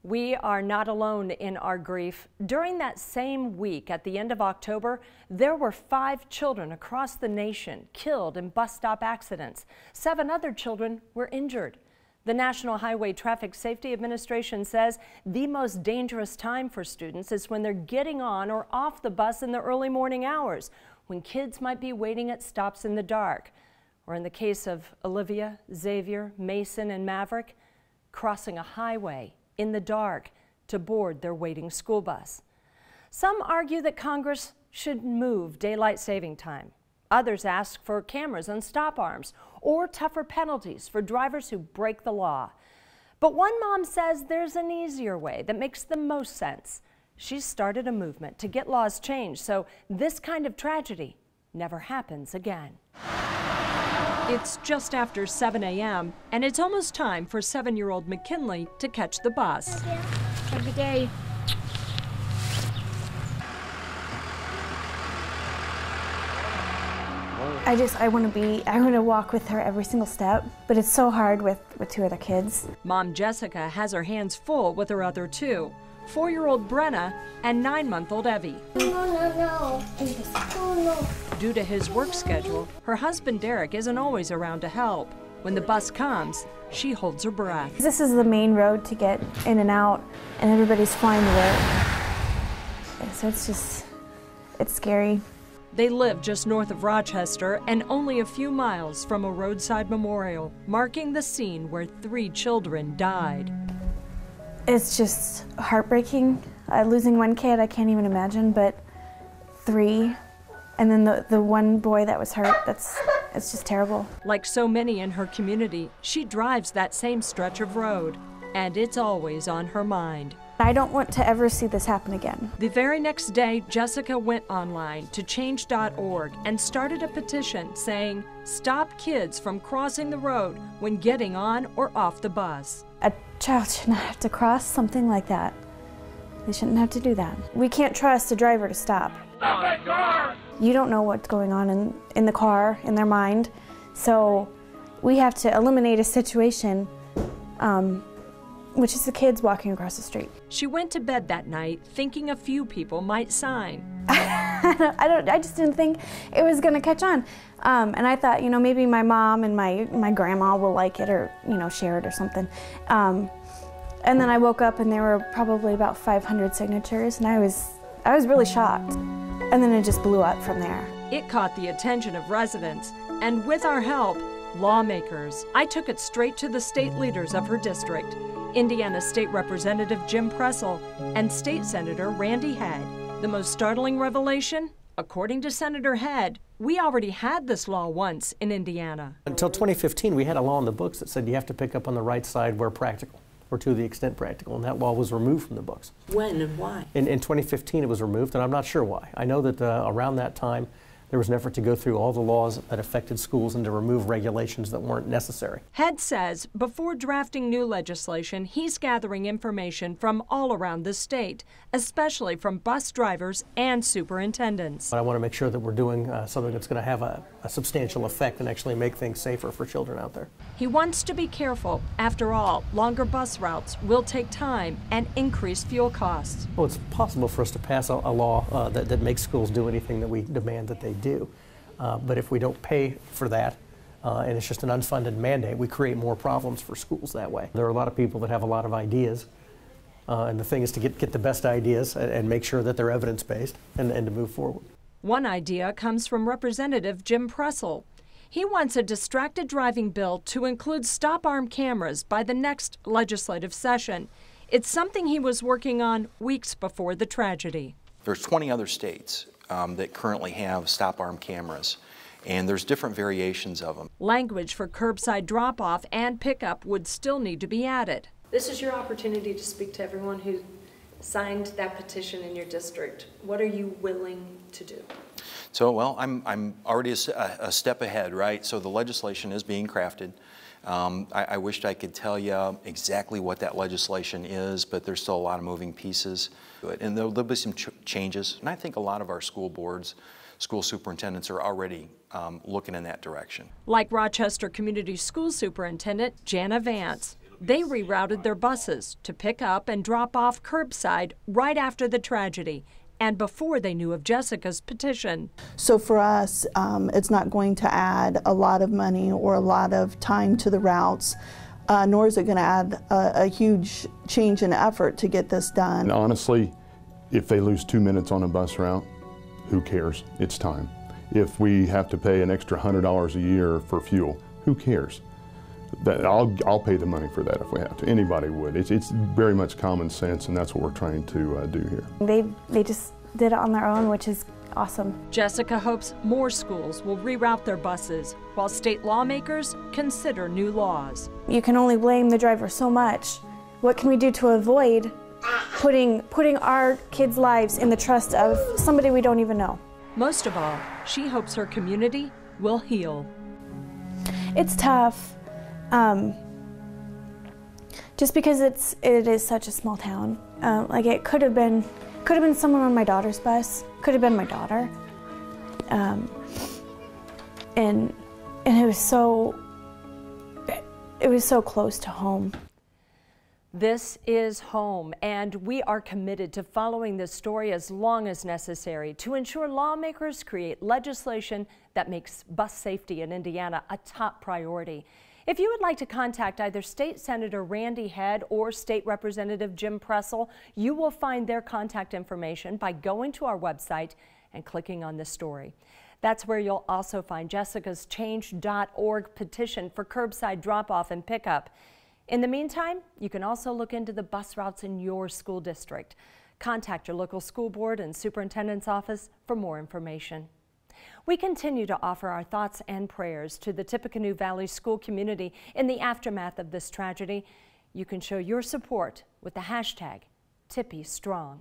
We are not alone in our grief. During that same week, at the end of October, there were 5 children across the nation killed in bus stop accidents. 7 other children were injured. The National Highway Traffic Safety Administration says the most dangerous time for students is when they're getting on or off the bus in the early morning hours, when kids might be waiting at stops in the dark. Or in the case of Olivia, Xavier, Mason, and Maverick, crossing a highway in the dark to board their waiting school bus. Some argue that Congress should move daylight saving time. Others ask for cameras on stop arms or tougher penalties for drivers who break the law. But one mom says there's an easier way that makes the most sense. She's started a movement to get laws changed so this kind of tragedy never happens again. It's just after 7 a.m. and it's almost time for 7-year-old McKinley to catch the bus. Have a good day. I want to walk with her every single step, but it's so hard with 2 other kids. Mom Jessica has her hands full with her other 2, 4-year-old Brenna and 9-month-old Evie. No. Due to his work schedule, her husband Derek isn't always around to help. When the bus comes, she holds her breath. This is the main road to get in and out, and everybody's flying to work. So it's scary. They live just north of Rochester and only a few miles from a roadside memorial, marking the scene where 3 children died. It's just heartbreaking. Losing 1 kid, I can't even imagine, but 3. And then the one boy that was hurt, it's just terrible. Like so many in her community, she drives that same stretch of road, and it's always on her mind. I don't want to ever see this happen again. The very next day, Jessica went online to change.org and started a petition saying, "Stop kids from crossing the road when getting on or off the bus." A child should not have to cross something like that. They shouldn't have to do that. We can't trust a driver to stop. Stop that car! You don't know what's going on in the car, in their mind. So we have to eliminate a situation, which is the kids walking across the street. She went to bed that night thinking a few people might sign. I just didn't think it was going to catch on. And I thought, maybe my mom and my grandma will like it or, share it or something. And then I woke up and there were probably about 500 signatures, and I was really shocked. And then it just blew up from there. It caught the attention of residents, and with our help, lawmakers. I took it straight to the state leaders of her district, Indiana State Representative Jim Pressel and State Senator Randy Head. The most startling revelation? According to Senator Head, we already had this law once in Indiana. Until 2015, we had a law in the books that said you have to pick up on the right side where practical, or to the extent practical, and that law was removed from the books. When and why? In 2015 it was removed, and I'm not sure why. I know that around that time there was an effort to go through all the laws that affected schools and to remove regulations that weren't necessary. Head says before drafting new legislation, he's gathering information from all around the state, especially from bus drivers and superintendents. I want to make sure that we're doing something that's going to have a substantial effect and actually make things safer for children out there. He wants to be careful. After all, longer bus routes will take time and increase fuel costs. Well, it's possible for us to pass a law that makes schools do anything that we demand that they do. But if we don't pay for that, and it's just an unfunded mandate, we create more problems for schools that way. There are a lot of people that have a lot of ideas, and the thing is to get the best ideas and make sure that they're evidence-based and to move forward. One idea comes from Representative Jim Pressel. He wants a distracted driving bill to include stop-arm cameras by the next legislative session. It's something he was working on weeks before the tragedy. There's 20 other states that currently have stop-arm cameras, and there's different variations of them. Language for curbside drop-off and pickup would still need to be added. This is your opportunity to speak to everyone who signed that petition in your district. What are you willing to do? So, well, I'm already a step ahead, right? So the legislation is being crafted. I wished I could tell you exactly what that legislation is, but there's still a lot of moving pieces. And there'll be some changes. And I think a lot of our school boards, school superintendents are already looking in that direction. Like Rochester Community School Superintendent Jana Vance. They rerouted their buses to pick up and drop off curbside right after the tragedy and before they knew of Jessica's petition. So for us, it's not going to add a lot of money or a lot of time to the routes, nor is it going to add a huge change in effort to get this done. And honestly, if they lose 2 minutes on a bus route, who cares? It's time. If we have to pay an extra $100 a year for fuel, who cares? I'll pay the money for that if we have to. Anybody would. It's very much common sense, and that's what we're trying to do here. They just did it on their own, which is awesome. Jessica hopes more schools will reroute their buses while state lawmakers consider new laws. You can only blame the driver so much. What can we do to avoid putting our kids' lives in the trust of somebody we don't even know? Most of all, she hopes her community will heal. It's tough, just because it is such a small town. Like it could have been someone on my daughter's bus. Could have been my daughter, and it was so close to home. This is home, and we are committed to following this story as long as necessary to ensure lawmakers create legislation that makes bus safety in Indiana a top priority. If you would like to contact either State Senator Randy Head or State Representative Jim Pressel, you will find their contact information by going to our website and clicking on this story. That's where you'll also find Jessica's Change.org petition for curbside drop-off and pickup. In the meantime, you can also look into the bus routes in your school district. Contact your local school board and superintendent's office for more information. We continue to offer our thoughts and prayers to the Tippecanoe Valley School community in the aftermath of this tragedy. You can show your support with the hashtag TippyStrong.